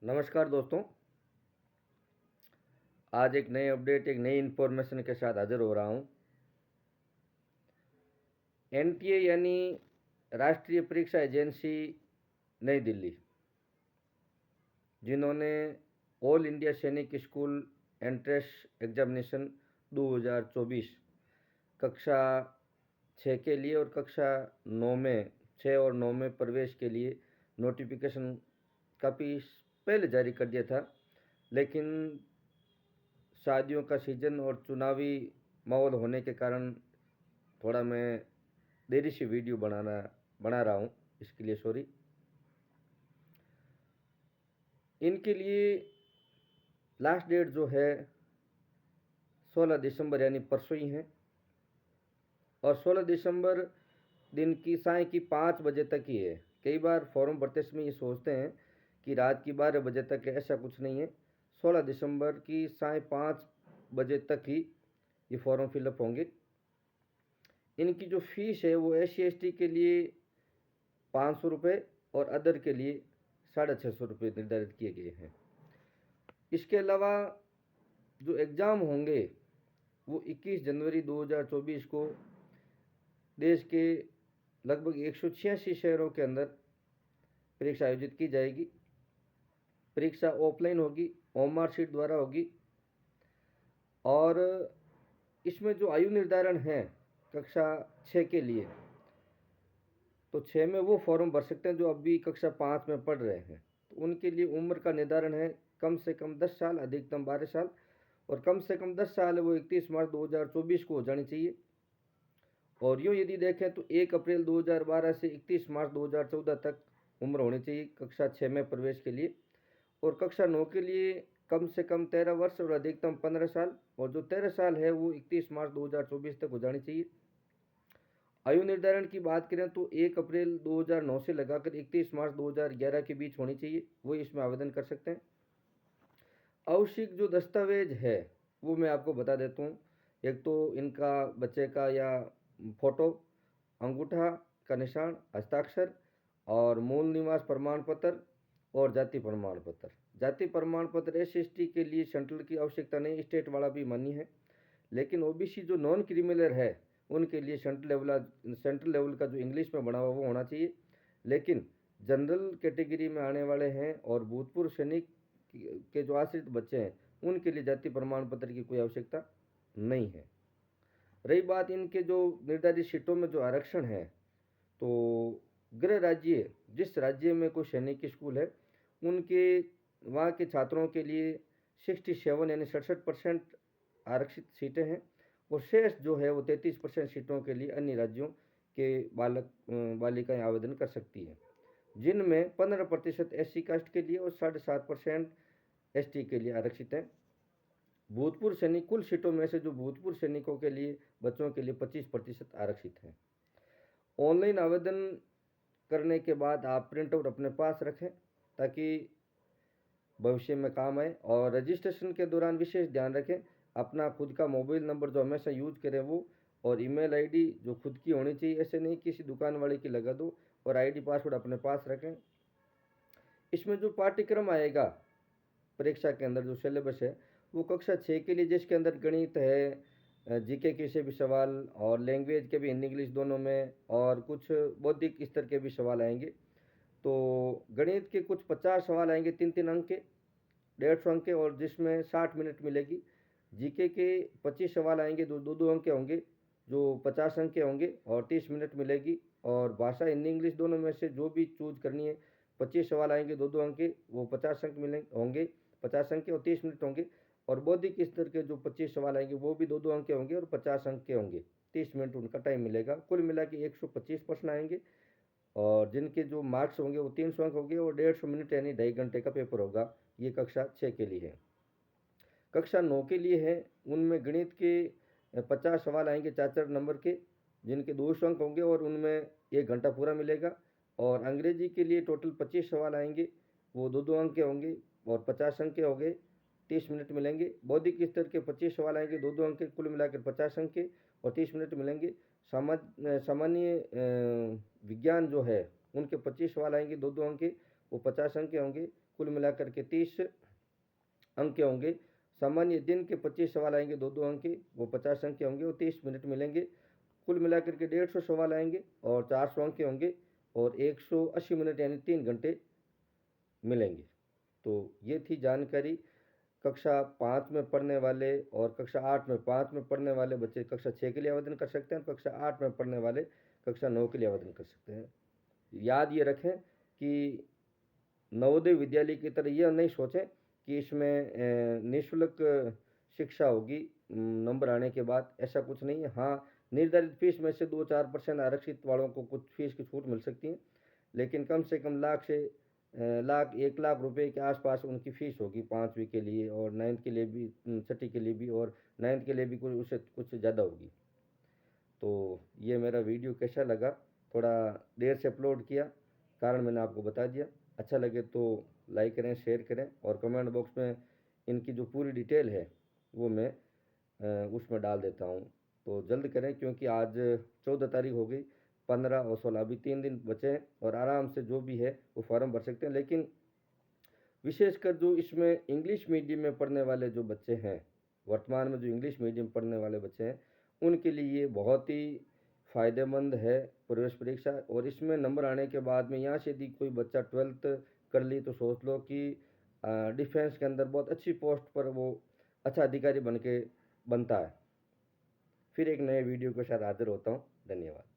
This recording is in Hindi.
नमस्कार दोस्तों। आज एक नए अपडेट, एक नई इन्फॉर्मेशन के साथ हाजिर हो रहा हूँ। एनटीए यानी राष्ट्रीय परीक्षा एजेंसी नई दिल्ली, जिन्होंने ऑल इंडिया सैनिक स्कूल एंट्रेंस एग्जामिनेशन 2024 कक्षा 6 के लिए और कक्षा 9 में 6 और 9 में प्रवेश के लिए नोटिफिकेशन काफ़ी पहले जारी कर दिया था, लेकिन शादियों का सीज़न और चुनावी माहौल होने के कारण थोड़ा मैं देरी से वीडियो बना रहा हूँ, इसके लिए सॉरी। इनके लिए लास्ट डेट जो है 16 दिसंबर यानी परसों ही है, और 16 दिसंबर दिन की साय की 5 बजे तक ही है। कई बार फॉर्म भरते समय ये सोचते हैं कि रात की 12 बजे तक है, ऐसा कुछ नहीं है। 16 दिसंबर की साय 5 बजे तक ही ये फॉर्म फिलअप होंगे। इनकी जो फीस है वो SC ST के लिए 500 रुपये और अदर के लिए 650 रुपये निर्धारित किए गए हैं। इसके अलावा जो एग्ज़ाम होंगे वो 21 जनवरी 2024 को देश के लगभग 186 शहरों के अंदर परीक्षा आयोजित की जाएगी। परीक्षा ऑफलाइन होगी, ओएमआर शीट द्वारा होगी, और इसमें जो आयु निर्धारण है कक्षा 6 के लिए, तो 6 में वो फॉर्म भर सकते हैं जो अभी कक्षा 5 में पढ़ रहे हैं। तो उनके लिए उम्र का निर्धारण है कम से कम 10 साल, अधिकतम 12 साल, और कम से कम 10 साल वो 31 मार्च 2024 को हो जानी चाहिए। और यूँ यदि देखें तो 1 अप्रैल 2012 से 31 मार्च 2014 तक उम्र होनी चाहिए कक्षा 6 में प्रवेश के लिए। और कक्षा 9 के लिए कम से कम 13 वर्ष और अधिकतम 15 साल, और जो 13 साल है वो 31 मार्च 2024 तक हो जानी चाहिए। आयु निर्धारण की बात करें तो 1 अप्रैल 2009 से लगाकर 31 मार्च 2011 के बीच होनी चाहिए, वो इसमें आवेदन कर सकते हैं। आवश्यक जो दस्तावेज है वो मैं आपको बता देता हूँ। एक तो इनका बच्चे का या फोटो, अंगूठा का निशान, हस्ताक्षर, और मूल निवास प्रमाण पत्र और जाति प्रमाण पत्र। जाति प्रमाण पत्र SC ST के लिए सेंट्रल की आवश्यकता नहीं, स्टेट वाला भी मान्य है, लेकिन OBC जो नॉन क्रिमिनल है उनके लिए सेंट्रल लेवल का जो इंग्लिश में बना हुआ वो होना चाहिए। लेकिन जनरल कैटेगरी में आने वाले हैं और भूतपूर्व सैनिक के जो आश्रित बच्चे हैं उनके लिए जाति प्रमाण पत्र की कोई आवश्यकता नहीं है। रही बात इनके जो निर्धारित सीटों में जो आरक्षण है, तो गृह राज्य जिस राज्य में कोई सैनिक स्कूल है उनके वहाँ के छात्रों के लिए 67 यानी 67% आरक्षित सीटें हैं, और शेष जो है वो 33% सीटों के लिए अन्य राज्यों के बालिकाएं आवेदन कर सकती हैं, जिनमें 15% SC कास्ट के लिए और 7.5% ST के लिए आरक्षित हैं। भूतपूर्व सैनिक कुल सीटों में से जो भूतपूर्व सैनिकों के लिए बच्चों के लिए 25% आरक्षित हैं। ऑनलाइन आवेदन करने के बाद आप प्रिंट आउट अपने पास रखें ताकि भविष्य में काम आए, और रजिस्ट्रेशन के दौरान विशेष ध्यान रखें अपना खुद का मोबाइल नंबर जो हमेशा यूज करें वो, और ईमेल आईडी जो खुद की होनी चाहिए, ऐसे नहीं किसी दुकान वाले की लगा दो, और आईडी पासवर्ड अपने पास रखें। इसमें जो पाठ्यक्रम आएगा परीक्षा के अंदर जो सिलेबस है वो कक्षा 6 के लिए, जिसके अंदर गणित है, GK के से भी सवाल, और लैंग्वेज के भी हिंदी इंग्लिश दोनों में, और कुछ बौद्धिक स्तर के भी सवाल आएंगे। तो गणित के कुछ 50 सवाल आएंगे 3-3 अंक के, 150 अंक के, और जिसमें 60 मिनट मिलेगी। GK के 25 सवाल आएंगे जो 2-2 अंक के होंगे, जो 50 अंक के होंगे और 30 मिनट मिलेगी। और भाषा हिंदी इंग्लिश दोनों में से जो भी चूज करनी है, 25 सवाल आएंगे 2-2 अंक के, वो 50 अंक होंगे, 50 अंक के और 30 मिनट होंगे। और बौद्धिक स्तर के जो 25 सवाल आएंगे वो भी 2-2 अंक के होंगे और 50 अंक के होंगे, 30 मिनट उनका टाइम मिलेगा। कुल मिला के 125 प्रश्न आएंगे, और जिनके जो मार्क्स होंगे वो 300 अंक होंगे, और 150 मिनट यानी 2.5 घंटे का पेपर होगा। ये कक्षा 6 के लिए है। कक्षा 9 के लिए है, उनमें गणित के 50 सवाल आएंगे 4-4 नंबर के, जिनके 200 अंक होंगे और उनमें 1 घंटा पूरा मिलेगा। और अंग्रेजी के लिए टोटल 25 सवाल आएंगे, वो 2-2 अंक के होंगे और 50 अंक के होंगे, 30 मिनट मिलेंगे। बौद्धिक स्तर के 25 सवाल आएंगे 2-2 अंक के, कुल मिलाकर 50 अंक के और 30 मिनट मिलेंगे। सामान्य विज्ञान जो है उनके 25 सवाल आएंगे 2-2 अंक के, वो 50 अंक के होंगे, कुल मिलाकर के 30 अंक के होंगे। सामान्य दिन के 25 सवाल आएंगे, 2-2 अंक के, वो 50 अंक के होंगे और 30 मिनट मिलेंगे। कुल मिलाकर के 150 सवाल आएंगे और 400 अंक के होंगे और 180 मिनट यानी 3 घंटे मिलेंगे। तो ये थी जानकारी। कक्षा 5 में पढ़ने वाले और कक्षा 8 में 5 में पढ़ने वाले बच्चे कक्षा 6 के लिए आवेदन कर सकते हैं, कक्षा 8 में पढ़ने वाले कक्षा 9 के लिए आवेदन कर सकते हैं। याद ये रखें कि नवोदय विद्यालय की तरह यह नहीं सोचें कि इसमें निःशुल्क शिक्षा होगी नंबर आने के बाद, ऐसा कुछ नहीं है। हाँ, निर्धारित फीस में से 2-4% आरक्षित वालों को कुछ फीस की छूट मिल सकती है, लेकिन कम से कम लाख से 1 लाख रुपए के आसपास उनकी फ़ीस होगी 5वीं के लिए और 9th के लिए भी, छठी के लिए भी और 9th के लिए भी कुछ उससे कुछ ज़्यादा होगी। तो ये मेरा वीडियो कैसा लगा, थोड़ा देर से अपलोड किया, कारण मैंने आपको बता दिया। अच्छा लगे तो लाइक करें, शेयर करें और कमेंट बॉक्स में इनकी जो पूरी डिटेल है वो मैं उसमें डाल देता हूँ। तो जल्द करें क्योंकि आज 14 तारीख हो गई, 15 और 16 अभी 3 दिन बचे हैं और आराम से जो भी है वो फॉर्म भर सकते हैं। लेकिन विशेषकर जो इसमें इंग्लिश मीडियम में पढ़ने वाले जो बच्चे हैं, वर्तमान में जो इंग्लिश मीडियम पढ़ने वाले बच्चे हैं, उनके लिए ये बहुत ही फ़ायदेमंद है प्रवेश परीक्षा। और इसमें नंबर आने के बाद में यहाँ से यदि कोई बच्चा 12th कर ली तो सोच लो कि डिफेंस के अंदर बहुत अच्छी पोस्ट पर वो अच्छा अधिकारी बन के बनता है। फिर एक नए वीडियो के साथ हाजिर होता हूँ। धन्यवाद।